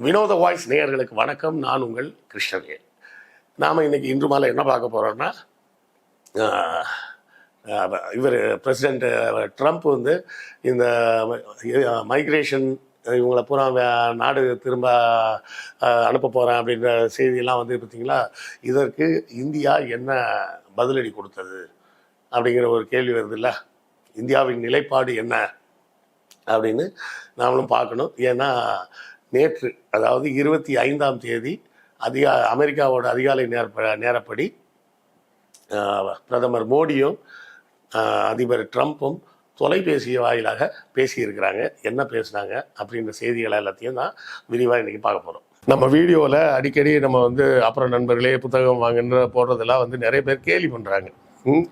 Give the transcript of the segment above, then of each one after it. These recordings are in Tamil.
வினோத வாய்ஸ் நேயர்களுக்கு வணக்கம். நான் உங்கள் கிருஷ்ணவேல். நாம் இன்னைக்கு இன்று மாலை என்ன பார்க்க போகிறோம்னா, இவர் பிரசிடெண்ட் ட்ரம்ப் வந்து இந்த மைக்ரேஷன் இவங்களை பூரா நாடு திரும்ப அனுப்ப போகிறேன் அப்படின்ற செய்தியெல்லாம் வந்து பார்த்தீங்களா, இதற்கு இந்தியா என்ன பதிலடி கொடுத்தது அப்படிங்கிற ஒரு கேள்வி வருது இல்லை. இந்தியாவின் நிலைப்பாடு என்ன அப்படின்னு நாமளும் பார்க்கணும். ஏன்னா நேற்று, அதாவது 25ஆம் தேதி அமெரிக்காவோட அதிகாலை நேரப்படி பிரதமர் மோடியும் அதிபர் ட்ரம்ப்பும் தொலைபேசி வாயிலாக பேசியிருக்கிறாங்க. என்ன பேசுனாங்க அப்படின்ற செய்திகள் எல்லாத்தையும் தான் விரிவாக இன்றைக்கி பார்க்க போகிறோம். நம்ம வீடியோவில் அடிக்கடி நம்ம வந்து அப்புறம் நண்பர்களே புத்தகம் வாங்குன்ற போடுறதெல்லாம் வந்து நிறைய பேர் கேலி பண்ணுறாங்க.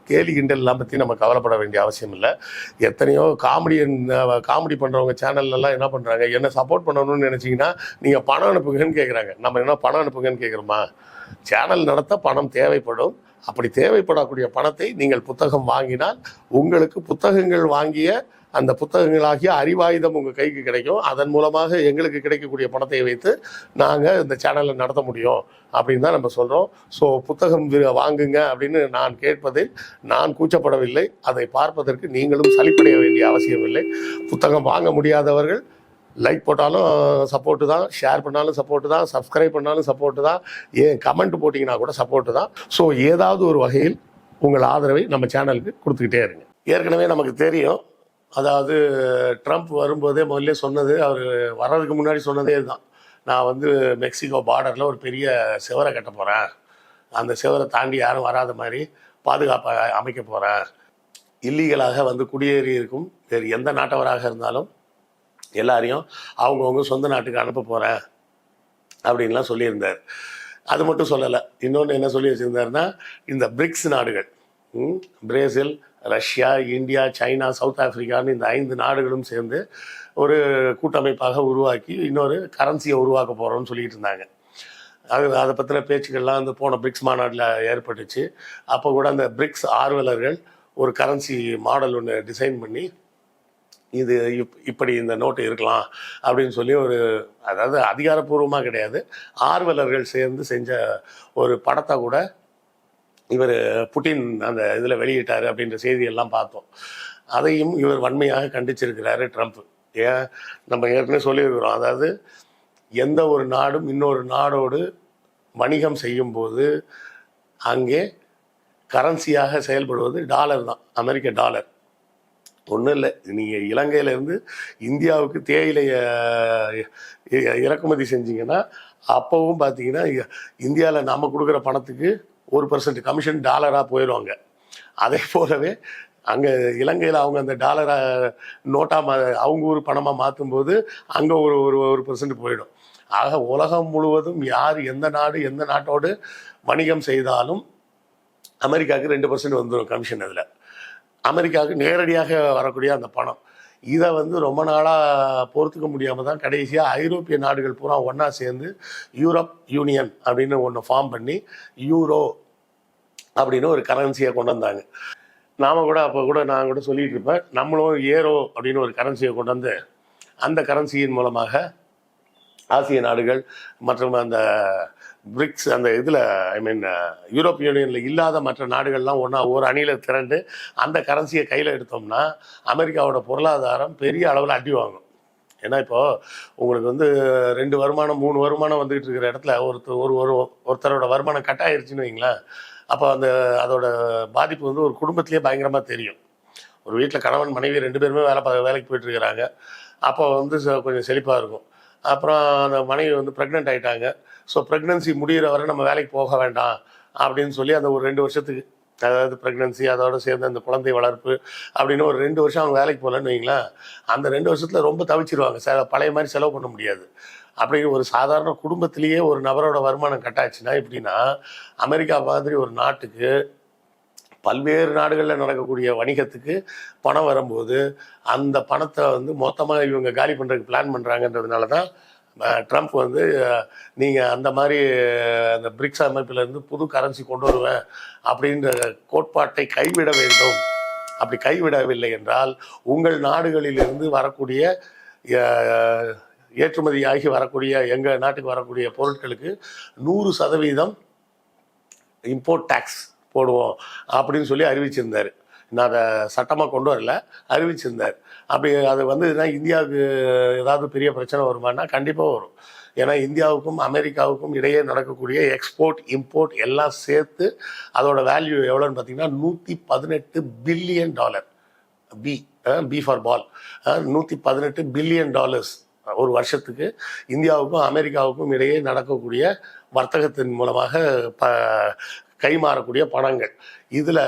கேலி கிண்டல்லாம் பற்றி நம்ம கவலைப்பட வேண்டிய அவசியம் இல்லை. எத்தனையோ காமெடி பண்ணுறவங்க சேனல்லலாம் என்ன பண்ணுறாங்க, என்ன சப்போர்ட் பண்ணணும்னு நினச்சிங்கன்னா நீங்கள் பணம் அனுப்புங்கன்னு கேட்குறாங்க. நம்ம என்ன பணம் அனுப்புங்கன்னு கேட்குறோமா? சேனல் நடத்த பணம் தேவைப்படும். அப்படி தேவைப்படக்கூடிய பணத்தை நீங்கள் புத்தகம் வாங்கினால் உங்களுக்கு புத்தகங்கள் வாங்கிய அந்த புத்தகங்களாகிய அறிவாயுதம் உங்கள் கைக்கு கிடைக்கும். அதன் மூலமாக எங்களுக்கு கிடைக்கக்கூடிய பணத்தை வைத்து நாங்கள் இந்த சேனலை நடத்த முடியும் அப்படின்னு தான் நம்ம சொல்கிறோம். ஸோ புத்தகம் வாங்குங்க அப்படின்னு நான் கேட்பதில் நான் கூச்சப்படவில்லை. அதை பார்ப்பதற்கு நீங்களும் சலிப்படைய வேண்டிய அவசியம் இல்லை. புத்தகம் வாங்க முடியாதவர்கள் லைக் போட்டாலும் சப்போர்ட்டு தான், ஷேர் பண்ணாலும் சப்போர்ட்டு தான், சப்ஸ்கிரைப் பண்ணாலும் சப்போர்ட்டு தான், ஏன் கமெண்ட் போட்டிங்கன்னா கூட சப்போர்ட்டு தான். ஸோ ஏதாவது ஒரு வகையில் உங்கள் ஆதரவை நம்ம சேனலுக்கு கொடுத்துக்கிட்டே இருங்க. ஏற்கனவே நமக்கு தெரியும், அதாவது ட்ரம்ப் வரும்போதே முதல்ல சொன்னது, அவர் வர்றதுக்கு முன்னாடி சொன்னதே தான், நான் வந்து மெக்சிகோ பார்டரில் ஒரு பெரிய சிவரை கட்ட போகிறேன், அந்த சிவரை தாண்டி யாரும் வராத மாதிரி பாதுகாப்பை அமைக்க போகிறேன், இல்லீகலாக வந்து குடியேறி இருக்கும் வேறு எந்த நாட்டவராக இருந்தாலும் எல்லாரையும் அவங்கவுங்க சொந்த நாட்டுக்கு அனுப்ப போகிறேன் அப்படின்லாம் சொல்லியிருந்தார். அது மட்டும் சொல்லலை, இன்னொன்று என்ன சொல்லி வச்சுருந்தாருன்னா, இந்த பிரிக்ஸ் நாடுகள், Brazil, Russia, India, China, South ஆஃப்ரிக்கான்னு இந்த 5 நாடுகளும் சேர்ந்து ஒரு கூட்டமைப்பாக உருவாக்கி இன்னொரு கரன்சியை உருவாக்க போகிறோம்னு சொல்லிட்டு இருந்தாங்க. அதை பற்றின பேச்சுக்கள்லாம் வந்து போன பிரிக்ஸ் மாநாட்டில் ஏற்பட்டுச்சு. அப்போ கூட அந்த பிரிக்ஸ் ஆர்வலர்கள் ஒரு கரன்சி மாடல் ஒன்று டிசைன் பண்ணி, இது இப்படி இந்த நோட்டு இருக்கலாம் அப்படின்னு சொல்லி ஒரு, அதாவது அதிகாரப்பூர்வமாக கிடையாது, ஆர்வலர்கள் சேர்ந்து செஞ்ச ஒரு படத்தை கூட இவர் புட்டின் அந்த இதில் வெளியிட்டார் அப்படின்ற செய்தியெல்லாம் பார்த்தோம். அதையும் இவர் வன்மையாக கண்டிச்சிருக்கிறாரு ட்ரம்ப். ஏன், நம்ம ஏற்கனவே சொல்லியிருக்கிறோம், அதாவது எந்த ஒரு நாடும் இன்னொரு நாடோடு வணிகம் செய்யும்போது அங்கே கரன்சியாக செயல்படுவது டாலர் தான், அமெரிக்க டாலர். ஒன்றும் இல்லை, நீங்கள் இலங்கையிலேருந்து இந்தியாவுக்கு தேயிலையை இறக்குமதி செஞ்சீங்கன்னா அப்போவும் பார்த்தீங்கன்னா இந்தியாவில் நம்ம கொடுக்குற பணத்துக்கு 1% கமிஷன் டாலராக போயிடுவாங்க. அதே போலவே அங்கே இலங்கையில் அவங்க அந்த டாலரை நோட்டாக அவங்க ஒரு பணமாக மாற்றும்போது அங்கே ஒரு 1% போயிடும். ஆக உலகம் முழுவதும் யார் எந்த நாட்டோடு வணிகம் செய்தாலும் அமெரிக்காவுக்கு 2% வந்துடும் கமிஷன். அதில் அமெரிக்காவுக்கு நேரடியாக வரக்கூடிய அந்த பணம், இதை வந்து ரொம்ப நாளாக பொறுத்துக்க முடியாமல் தான் கடைசியாக ஐரோப்பிய நாடுகள் பூரா ஒன்றா சேர்ந்து யூரோப் யூனியன் அப்படின்னு ஒன்று ஃபார்ம் பண்ணி யூரோ அப்படின்னு ஒரு கரன்சியை கொண்டு வந்தாங்க. நாம் கூட அப்போ கூட நான் கூட சொல்லிகிட்டு இருப்பேன், நம்மளும் ஏரோ அப்படின்னு ஒரு கரன்சியை கொண்டு வந்து அந்த கரன்சியின் மூலமாக ஆசிய நாடுகள் மற்றும் அந்த பிரிக்ஸ் அந்த இதில், ஐ மீன் யூரோப் யூனியனில் இல்லாத மற்ற நாடுகள்லாம் ஒன்றா ஒரு அணியில் திரண்டு அந்த கரன்சியை கையில் எடுத்தோம்னா அமெரிக்காவோட பொருளாதாரம் பெரிய அளவில் அடி வாங்கும். ஏன்னா இப்போது உங்களுக்கு வந்து 2 வருமானம் 3 வருமானம் வந்துக்கிட்டு இருக்கிற இடத்துல ஒருத்தரோட வருமானம் கட் ஆகிருச்சுன்னு வைங்களேன், அப்போ அதோட பாதிப்பு வந்து ஒரு குடும்பத்திலேயே பயங்கரமாக தெரியும். ஒரு வீட்டில் கணவன் மனைவி 2 பேருமே வேலைக்கு போயிட்டுருக்கிறாங்க, அப்போ வந்து கொஞ்சம் செழிப்பாக இருக்கும். அப்புறம் அந்த மனைவி வந்து ப்ரெக்னென்ட் ஆகிட்டாங்க. ஸோ ப்ரெக்னன்சி முடிகிற வரை நம்ம வேலைக்கு போக வேண்டாம் அப்படின்னு சொல்லி அந்த ஒரு 2 வருஷத்துக்கு, அதாவது ப்ரெக்னன்சி அதோடு சேர்ந்து அந்த குழந்தை வளர்ப்பு அப்படின்னு ஒரு 2 வருஷம் அவங்க வேலைக்கு போகலன்னு வைங்களேன், அந்த 2 வருஷத்தில் ரொம்ப தவிச்சிருவாங்க. பழைய மாதிரி செலவு பண்ண முடியாது. அப்படி ஒரு சாதாரண குடும்பத்திலேயே ஒரு நபரோட வருமானம் கட்டாச்சுன்னா எப்படின்னா, அமெரிக்கா மாதிரி ஒரு நாட்டுக்கு பல்வேறு நாடுகளில் நடக்கக்கூடிய வணிகத்துக்கு பணம் வரும்போது அந்த பணத்தை வந்து மொத்தமாக இவங்க காலி பண்ணுறதுக்கு பிளான் பண்ணுறாங்கன்றதுனால தான் ட்ரம்ப் வந்து நீங்கள் அந்த மாதிரி அந்த பிரிக்ஸ் அமைப்பிலேருந்து புது கரன்சி கொண்டு வருவேன் அப்படின்ற கோட்பாட்டை கைவிட வேண்டும். அப்படி கைவிடவில்லை என்றால் உங்கள் நாடுகளிலிருந்து வரக்கூடிய ஏற்றுமதியாகி வரக்கூடிய எங்கள் நாட்டுக்கு வரக்கூடிய பொருட்களுக்கு 100% இம்போர்ட் டேக்ஸ் போடுவோம் அப்படின்னு சொல்லி அறிவிச்சிருந்தார். நான் அதை சட்டமாக கொண்டு வரல, அறிவிச்சிருந்தார். அப்படி அது வந்துன்னா இந்தியாவுக்கு ஏதாவது பெரிய பிரச்சனை வருமானா கண்டிப்பாக வரும். ஏன்னா இந்தியாவுக்கும் அமெரிக்காவுக்கும் இடையே நடக்கக்கூடிய எக்ஸ்போர்ட் இம்போர்ட் எல்லாம் சேர்த்து அதோட வேல்யூ எவ்வளோன்னு பார்த்தீங்கன்னா $118 billion. B for ball, $118 billion ஒரு வருஷத்துக்கு இந்தியாவுக்கும் அமெரிக்காவுக்கும் இடையே நடக்கக்கூடிய வர்த்தகத்தின் மூலமாக கைமாறக்கூடிய பணங்கள். இதில்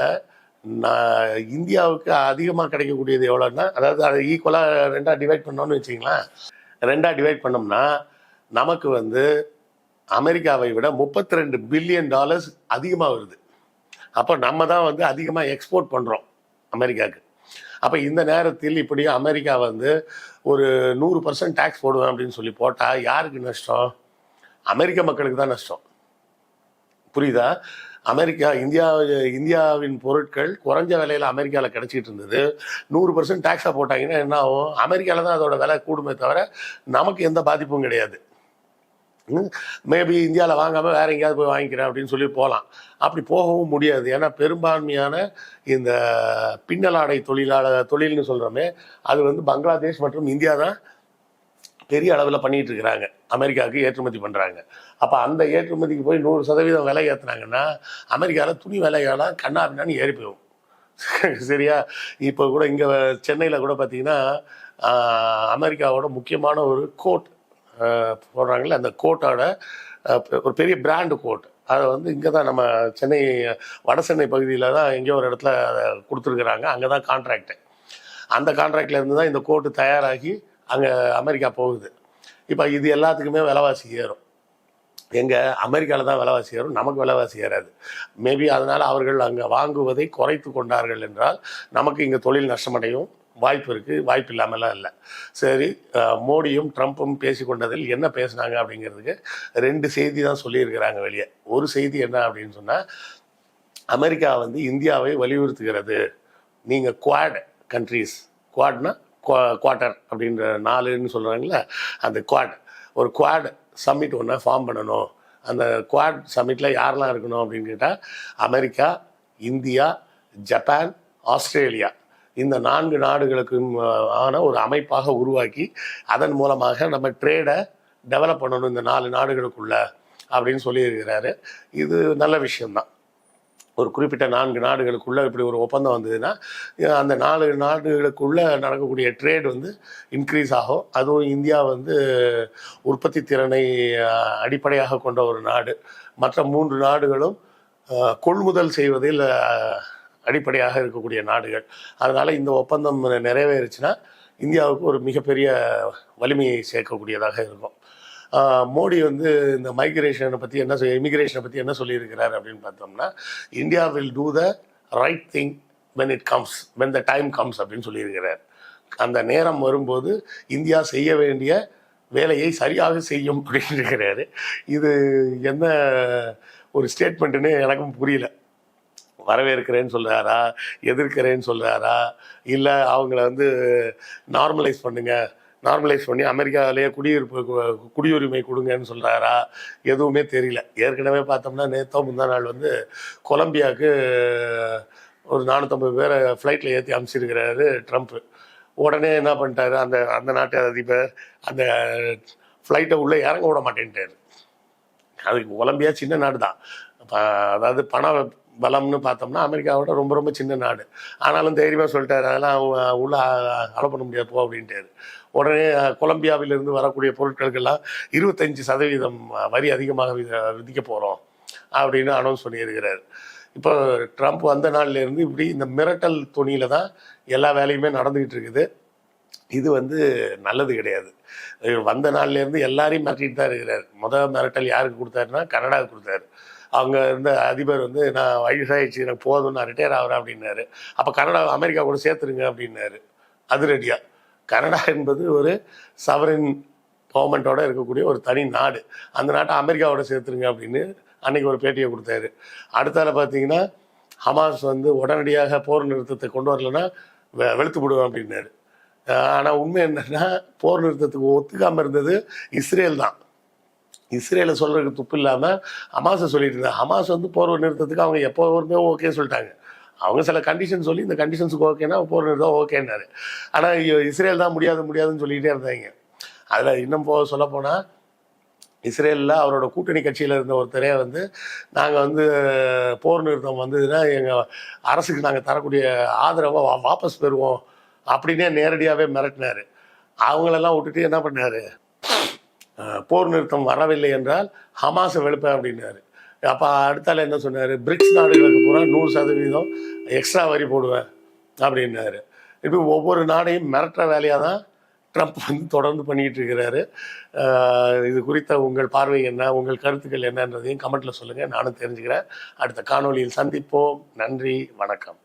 இந்தியாவுக்கு அதிகமாக கிடைக்கக்கூடியது எவ்வளோன்னா, அதாவது அதை ஈக்குவலாக 2ஆக டிவைட் பண்ணோன்னு வச்சிங்களேன். 2ஆக டிவைட் பண்ணோம்னா நமக்கு வந்து அமெரிக்காவை விட $32 பில்லியன் அதிகமாக வருது. அப்போ நம்ம தான் வந்து அதிகமாக எக்ஸ்போர்ட் பண்ணுறோம் அமெரிக்காவுக்கு. அப்போ இந்த நேரத்தில் இப்படி அமெரிக்கா வந்து ஒரு 100% டேக்ஸ் போடுவேன் அப்படின்னு சொல்லி போட்டால் யாருக்கு நஷ்டம்? அமெரிக்க மக்களுக்கு தான் நஷ்டம். புரியுதா? இந்தியாவின் பொருட்கள் குறைஞ்ச விலையில் அமெரிக்காவில் கிடச்சிட்டு இருந்தது. 100% டேக்ஸாக போட்டாங்கன்னா என்ன ஆகும்? அமெரிக்காவில் தான் அதோட விலை கூடுமே தவிர நமக்கு எந்த பாதிப்பும் கிடையாது. மேபி இந்தியாவில் வாங்காமல் வேற எங்கேயாவது போய் வாங்கிக்கிறேன் அப்படின்னு சொல்லி போகலாம். அப்படி போகவும் முடியாது. ஏன்னா பெரும்பான்மையான இந்த பின்னலாடை தொழில்னு சொல்கிறோமே, அது வந்து பங்களாதேஷ் மற்றும் இந்தியா தான் பெரிய அளவில் பண்ணிகிட்டு இருக்கிறாங்க, அமெரிக்காவுக்கு ஏற்றுமதி பண்ணுறாங்க. அப்போ அந்த ஏற்றுமதிக்கு போய் 100% விலை ஏற்றுனாங்கன்னா அமெரிக்காவில் துணி விலையெல்லாம் கண்ணாபின்னான்னு ஏறி போகும். சரியா? இப்போ கூட இங்கே சென்னையில் கூட பார்த்தீங்கன்னா அமெரிக்காவோட முக்கியமான ஒரு கோட் போடுறாங்களே, அந்த கோட்டோட ஒரு பெரிய பிராண்டு கோட், அதை வந்து இங்கே தான் நம்ம சென்னை வட சென்னை பகுதியில் தான் எங்கேயோ ஒரு இடத்துல கொடுத்துருக்குறாங்க. அங்கே தான் கான்ட்ராக்டு. அந்த கான்ட்ராக்டில் இருந்து தான் இந்த கோட்டு தயாராகி அங்கே அமெரிக்கா போகுது. இப்போ இது எல்லாத்துக்குமே விலைவாசி ஏறும். எங்கே? அமெரிக்காவில் தான் விலைவாசி ஏறும், நமக்கு விலைவாசி ஏறாது. மேபி அதனால் அவர்கள் அங்கே வாங்குவதை குறைத்து கொண்டார்கள் என்றால் நமக்கு இங்கே தொழில் நஷ்டமடையும் வாய்ப்பு இருக்குது. வாய்ப்பு இல்லாமலாம் இல்லை. சரி, மோடியும் ட்ரம்ப்பும் பேசி கொண்டதில் என்ன பேசினாங்க அப்படிங்கிறதுக்கு 2 செய்தி தான் சொல்லியிருக்கிறாங்க வெளியே. ஒரு செய்தி என்ன அப்படின்னு சொன்னால், அமெரிக்கா வந்து இந்தியாவை வலியுறுத்துகிறது, நீங்கள் குவாட் கண்ட்ரீஸ், குவாட்னா குவார்ட்டர் அப்படின்ற 4ன்னு சொல்கிறாங்களே, அந்த ஒரு குவாட் சம்மிட் ஒன்று ஃபார்ம் பண்ணணும். அந்த குவாட் சம்மிட்டில் யாரெல்லாம் இருக்கணும் அப்படின்னு கேட்டால் அமெரிக்கா, இந்தியா, ஜப்பான், ஆஸ்திரேலியா, இந்த 4 நாடுகளுக்கும் ஆன ஒரு அமைப்பாக உருவாக்கி அதன் மூலமாக நம்ம ட்ரேடை டெவலப் பண்ணணும் இந்த 4 நாடுகளுக்குள்ள அப்படின்னு சொல்லியிருக்கிறாரு. இது நல்ல விஷயம்தான். ஒரு குறிப்பிட்ட 4 நாடுகளுக்குள்ளே இப்படி ஒரு ஒப்பந்தம் வந்ததுன்னா அந்த 4 நாடுகளுக்குள்ளே நடக்கக்கூடிய ட்ரேட் வந்து இன்க்ரீஸ் ஆகும். அதுவும் இந்தியா வந்து உற்பத்தி திறனை அடிப்படையாக கொண்ட ஒரு நாடு. மற்ற 3 நாடுகளும் கொள்முதல் செய்வதில் அடிப்படையாக இருக்கக்கூடிய நாடுகள். அதனால் இந்த ஒப்பந்தம் நிறைவேறுச்சுன்னா இந்தியாவுக்கு ஒரு மிகப்பெரிய வலிமையை சேர்க்கக்கூடியதாக இருக்கும். மோடி வந்து இந்த இமிக்ரேஷனை பற்றி என்ன சொல்லியிருக்கிறார் அப்படின்னு பார்த்தோம்னா, India will do the right thing when the time comes அப்படின்னு சொல்லியிருக்கிறார். அந்த நேரம் வரும்போது இந்தியா செய்ய வேண்டிய வேலையை சரியாக செய்யும் அப்படின்னு இருக்கிறாரு. இது என்ன ஒரு ஸ்டேட்மெண்ட்டுன்னு எனக்கும் புரியல. வரவேற்கிறேன்னு சொல்கிறாரா, எதிர்க்கிறேன்னு சொல்கிறாரா, இல்லை அவங்கள வந்து நார்மலைஸ் பண்ணி அமெரிக்காவிலேயே குடியுரிமை கொடுங்கன்னு சொல்கிறாரா, எதுவுமே தெரியல. ஏற்கனவே பார்த்தோம்னா நேற்றோ முந்தா நாள் வந்து கொலம்பியாவுக்கு ஒரு 450 பேரை ஃப்ளைட்டில் ஏற்றி அனுப்பிச்சிருக்கிறாரு ட்ரம்ப்பு. உடனே என்ன பண்ணிட்டாரு, அந்த நாட்டு அதிபர் அந்த ஃப்ளைட்டை உள்ளே இறங்க விட மாட்டேன்ட்டார். அதுக்கு கொலம்பியா சின்ன நாடு தான். அதாவது பண பலம்னு பார்த்தோம்னா அமெரிக்காவோட ரொம்ப ரொம்ப சின்ன நாடு. ஆனாலும் தைரியமாக சொல்லிட்டாரு, அதெல்லாம் உள்ள அலோ பண்ண முடியாது போ அப்படின்ட்டாரு. உடனே கொலம்பியாவிலிருந்து வரக்கூடிய பொருட்களுக்கெல்லாம் 25% வரி அதிகமாக விதிக்க போகிறோம் அப்படின்னு அனௌன்ஸ் பண்ணியிருக்கிறார். இப்போ ட்ரம்ப் வந்த நாள்லேருந்து இப்படி இந்த மிரட்டல் துணியில் தான் எல்லா வேலையுமே நடந்துக்கிட்டு இருக்குது. இது வந்து நல்லது கிடையாது. வந்த நாள்லேருந்து எல்லாரையும் மிரட்டிட்டு தான் இருக்கிறார். மிரட்டல் யாருக்கு கொடுத்தாருன்னா கனடாவுக்கு கொடுத்தாரு. அவங்க இருந்த அதிபர் வந்து நான் வயசாகிடுச்சு, எனக்கு போதும், நான் ரிட்டையர் ஆகிறேன் அப்படின்னாரு. அப்போ கனடா அமெரிக்கா கூட சேர்த்துருங்க அப்படின்னாரு. அது ரெடியா? கனடா என்பது ஒரு சவரின் கவர்மெண்ட்டோட இருக்கக்கூடிய ஒரு தனி நாடு. அந்த நாட்டை அமெரிக்காவோட சேர்த்துருங்க அப்படின்னு அன்றைக்கி ஒரு பேட்டியை கொடுத்தாரு. அடுத்தால பார்த்தீங்கன்னா ஹமாஸ் வந்து உடனடியாக போர் நிறுத்தத்தை கொண்டு வரலன்னா வெளுத்து விடுவேன் அப்படின்னாரு. ஆனால் உண்மை என்னன்னா போர் நிறுத்தத்துக்கு ஒத்துக்காமல் இருந்தது இஸ்ரேல் தான். இஸ்ரேலை சொல்கிறதுக்கு துப்பு இல்லாமல் ஹமாஸை சொல்லிட்டு இருந்தாங்க. ஹமாஸ் வந்து போர் நிறுத்தத்துக்கு அவங்க எப்போ வந்து ஓகே சொல்லிட்டாங்க. அவங்க சில கண்டிஷன் சொல்லி இந்த கண்டிஷன்ஸுக்கு ஓகேன்னா போர் நிறுத்தம் ஓகேன்னாரு. ஆனால் இஸ்ரேல் தான் முடியாதுன்னு சொல்லிகிட்டே இருந்தாங்க. அதில் இன்னும் சொல்லப்போனால் இஸ்ரேலில் அவரோட கூட்டணி கட்சியில் இருந்த ஒருத்தரே வந்து நாங்கள் வந்து போர் நிறுத்தம் வந்ததுன்னா எங்கள் அரசுக்கு நாங்கள் தரக்கூடிய ஆதரவை வாபஸ் பெறுவோம் அப்படின்னே நேரடியாகவே மிரட்டினார். அவங்களெல்லாம் விட்டுட்டு என்ன பண்ணார், போர் நிறுத்தம் வரவில்லை என்றால் ஹமாஸை வெளுப்பேன் அப்படின்னாரு. அப்போ அடுத்தால என்ன சொன்னார், பிரிக்ஸ் நாடுகளுக்கு பூரா 100% எக்ஸ்ட்ரா வரி போடுவேன் அப்படின்னாரு. இப்போ ஒவ்வொரு நாடையும் மிரட்டுற வேலையாக தான் ட்ரம்ப் வந்து தொடர்ந்து பண்ணிக்கிட்டு இருக்கிறாரு. இது குறித்த உங்கள் பார்வை என்ன, உங்கள் கருத்துக்கள் என்னன்றதையும் கமெண்ட்டில் சொல்லுங்கள், நானும் தெரிஞ்சுக்கிறேன். அடுத்த காணொலியில் சந்திப்போம். நன்றி, வணக்கம்.